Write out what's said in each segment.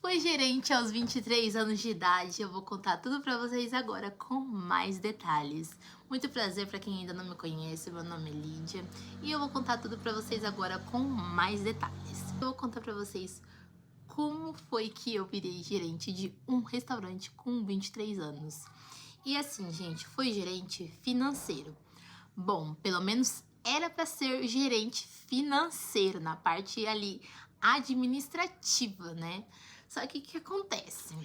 Foi gerente aos 23 anos de idade. Eu vou contar tudo pra vocês agora com mais detalhes. Muito prazer para quem ainda não me conhece, meu nome é Lídia e eu vou contar tudo pra vocês agora com mais detalhes. Eu vou contar pra vocês como foi que eu virei gerente de um restaurante com 23 anos. E assim, gente, foi gerente financeiro. Bom, pelo menos era para ser gerente financeiro, na parte ali administrativa, né? Só que o que acontece?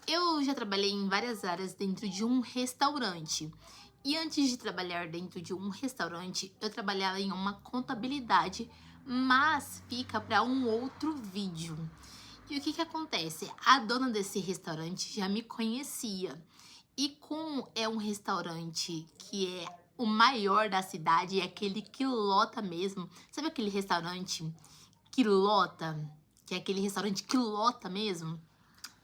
Eu já trabalhei em várias áreas dentro de um restaurante. E antes de trabalhar dentro de um restaurante, eu trabalhava em uma contabilidade, mas fica para um outro vídeo. E o que acontece? A dona desse restaurante já me conhecia. E como é um restaurante que é o maior da cidade, é aquele que lota mesmo. Sabe aquele restaurante que lota? Que é aquele restaurante que lota mesmo?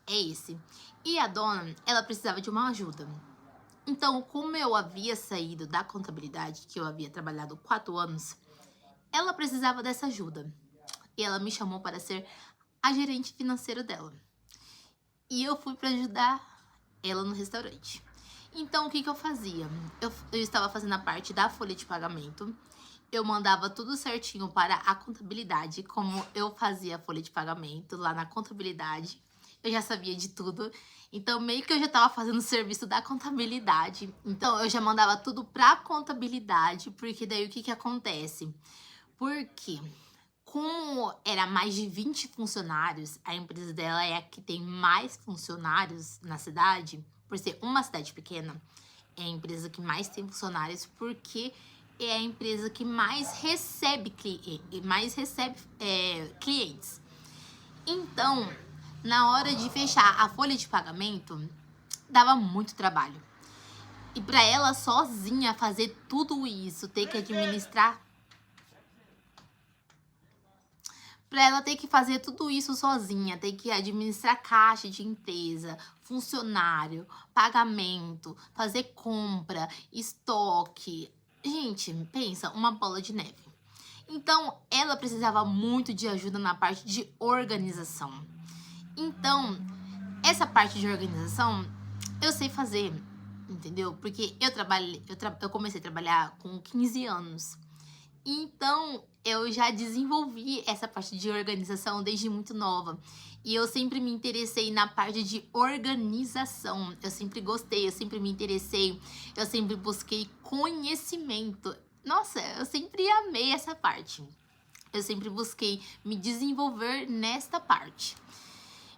É esse. E a dona, ela precisava de uma ajuda. Então, como eu havia saído da contabilidade, que eu havia trabalhado 4 anos, ela precisava dessa ajuda. E ela me chamou para ser a gerente financeira dela. E eu fui para ajudar ela no restaurante. Então, o que eu fazia? Eu estava fazendo a parte da folha de pagamento. Eu mandava tudo certinho para a contabilidade, como eu fazia a folha de pagamento lá na contabilidade. Eu já sabia de tudo. Então, meio que eu já estava fazendo o serviço da contabilidade. Então, eu já mandava tudo para a contabilidade, porque daí o que acontece? Porque como era mais de 20 funcionários, a empresa dela é a que tem mais funcionários na cidade, por ser uma cidade pequena, é a empresa que mais tem funcionários, porque é a empresa que mais recebe clientes. Então, na hora de fechar a folha de pagamento, dava muito trabalho. E para ela sozinha fazer tudo isso, ter que administrar, para ela ter que fazer tudo isso sozinha, ter que administrar caixa de empresa, funcionário, pagamento, fazer compra, estoque. Gente, pensa, uma bola de neve. Então, ela precisava muito de ajuda na parte de organização. Então, essa parte de organização, eu sei fazer, entendeu? Porque eu comecei a trabalhar com 15 anos. Então, eu já desenvolvi essa parte de organização desde muito nova. E eu sempre me interessei na parte de organização. Eu sempre gostei, eu sempre me interessei, eu sempre busquei conhecimento. Nossa, eu sempre amei essa parte. Eu sempre busquei me desenvolver nesta parte.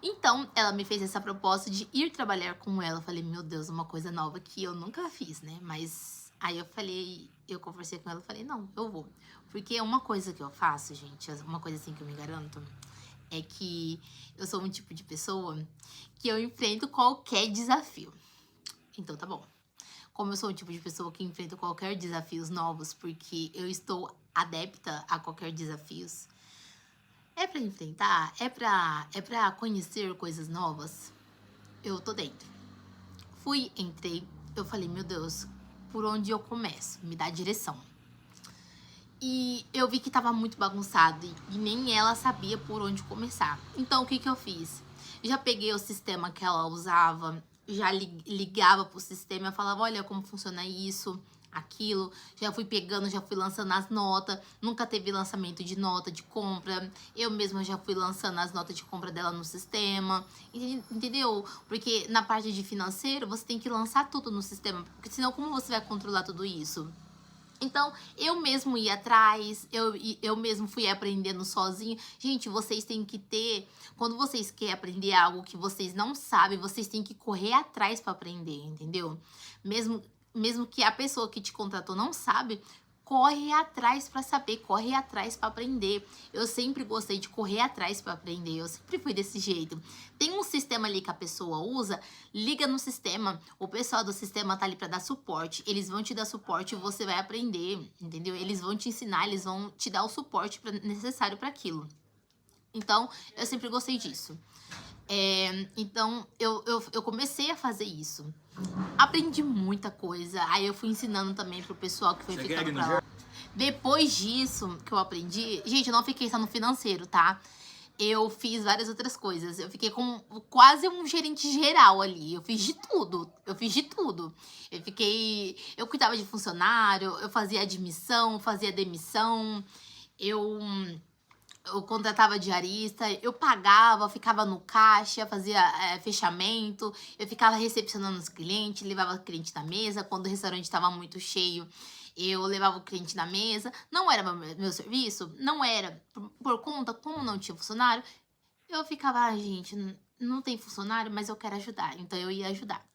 Então, ela me fez essa proposta de ir trabalhar com ela. Eu falei, meu Deus, uma coisa nova que eu nunca fiz, né? Mas aí eu conversei com ela e falei, não, eu vou. Porque uma coisa que eu faço, gente, uma coisa assim que eu me garanto, é que eu sou um tipo de pessoa que eu enfrento qualquer desafio. Então, tá bom. Como eu sou um tipo de pessoa que enfrenta qualquer desafios novos, porque eu estou adepta a qualquer desafios, é pra enfrentar? É pra conhecer coisas novas? Eu tô dentro. Entrei, eu falei, meu Deus, por onde eu começo? Me dá direção. E eu vi que tava muito bagunçado e nem ela sabia por onde começar. Então, o que eu fiz? Já peguei o sistema que ela usava, já ligava pro sistema, eu falava, olha como funciona isso, aquilo, já fui pegando, já fui lançando as notas, nunca teve lançamento de nota de compra, eu mesma já fui lançando as notas de compra dela no sistema, entendeu? Porque na parte de financeiro, você tem que lançar tudo no sistema, porque senão como você vai controlar tudo isso? Então, eu mesmo ia atrás, eu mesmo fui aprendendo sozinho. Gente, vocês têm que ter... Quando vocês querem aprender algo que vocês não sabem, vocês têm que correr atrás para aprender, entendeu? Mesmo que a pessoa que te contratou não sabe, corre atrás para saber, corre atrás para aprender. Eu sempre gostei de correr atrás para aprender, eu sempre fui desse jeito. Tem um sistema ali que a pessoa usa, liga no sistema, o pessoal do sistema tá ali para dar suporte, eles vão te dar suporte e você vai aprender, entendeu? Eles vão te ensinar, eles vão te dar o suporte necessário para aquilo. Então, eu sempre gostei disso. Então, eu comecei a fazer isso. Aprendi muita coisa. Aí eu fui ensinando também pro pessoal que foi ficando pra lá. Depois disso que eu aprendi... Gente, eu não fiquei só no financeiro, tá? eu fiz várias outras coisas. Eu fiquei com quase um gerente geral ali. Eu fiz de tudo. Eu cuidava de funcionário, eu fazia admissão, fazia demissão, eu, eu contratava diarista, eu pagava, ficava no caixa, fazia fechamento, eu ficava recepcionando os clientes, levava o cliente na mesa. Quando o restaurante estava muito cheio, eu levava o cliente na mesa. Não era meu serviço? Não era. Por conta, como não tinha funcionário, eu ficava, gente, não tem funcionário, mas eu quero ajudar. Então, eu ia ajudar.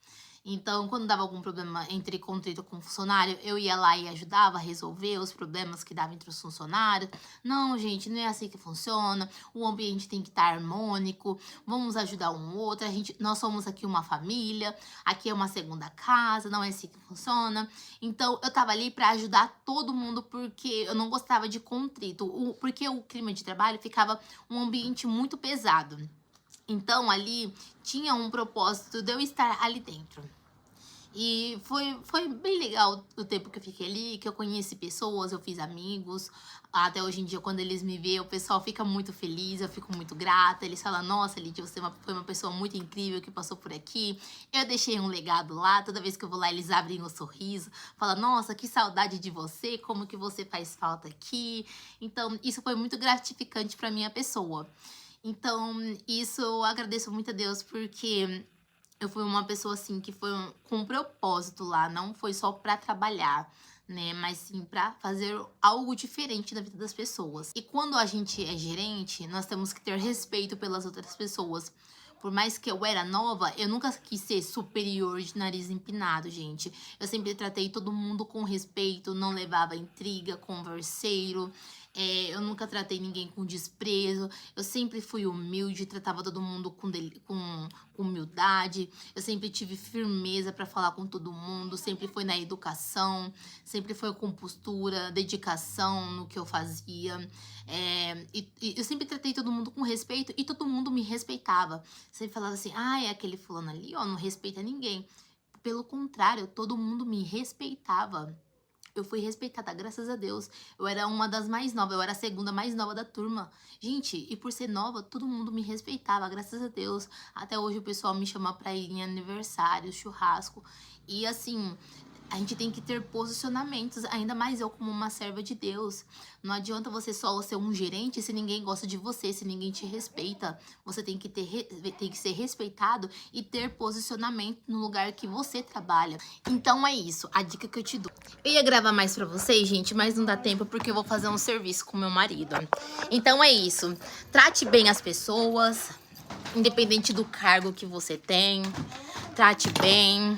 Então, quando dava algum problema entre contrito com o funcionário, eu ia lá e ajudava a resolver os problemas que dava entre os funcionários. Não, gente, não é assim que funciona. O ambiente tem que estar harmônico. Vamos ajudar um ao outro. Nós somos aqui uma família. Aqui é uma segunda casa. Não é assim que funciona. Então, eu tava ali pra ajudar todo mundo porque eu não gostava de contrito. Porque o clima de trabalho ficava um ambiente muito pesado. Então, ali tinha um propósito de eu estar ali dentro. E foi bem legal o tempo que eu fiquei ali, que eu conheci pessoas, eu fiz amigos. Até hoje em dia, quando eles me veem, o pessoal fica muito feliz, eu fico muito grata. Eles falam, nossa, Lídia, você foi uma pessoa muito incrível que passou por aqui. Eu deixei um legado lá, toda vez que eu vou lá, eles abrem um sorriso. Falam, nossa, que saudade de você, como que você faz falta aqui. Então, isso foi muito gratificante pra minha pessoa. Então, isso eu agradeço muito a Deus, porque eu fui uma pessoa, assim, que foi com um propósito lá. Não foi só pra trabalhar, né? Mas sim pra fazer algo diferente na vida das pessoas. E quando a gente é gerente, nós temos que ter respeito pelas outras pessoas. Por mais que eu era nova, eu nunca quis ser superior de nariz empinado, gente. Eu sempre tratei todo mundo com respeito, não levava intriga, converseiro. Eu nunca tratei ninguém com desprezo. Eu sempre fui humilde, tratava todo mundo com humildade. Eu sempre tive firmeza para falar com todo mundo. Sempre foi na educação, sempre foi com postura, dedicação no que eu fazia. Eu sempre tratei todo mundo com respeito e todo mundo me respeitava. Sempre falava assim, é aquele fulano ali, ó, não respeita ninguém. Pelo contrário, todo mundo me respeitava. Eu fui respeitada, graças a Deus. Eu era uma das mais novas, eu era a segunda mais nova da turma. Gente, e por ser nova, todo mundo me respeitava, graças a Deus. Até hoje o pessoal me chama pra ir em aniversário, churrasco. E assim, a gente tem que ter posicionamentos, ainda mais eu como uma serva de Deus. Não adianta você só ser um gerente se ninguém gosta de você, se ninguém te respeita. Você tem que ser respeitado e ter posicionamento no lugar que você trabalha. Então é isso, a dica que eu te dou. Eu ia gravar mais pra vocês, gente, mas não dá tempo porque eu vou fazer um serviço com meu marido. Então é isso, trate bem as pessoas, independente do cargo que você tem. Trate bem.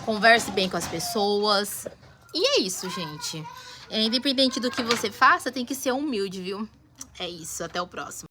Converse bem com as pessoas. E é isso, gente. Independente do que você faça, tem que ser humilde, viu? É isso, até o próximo.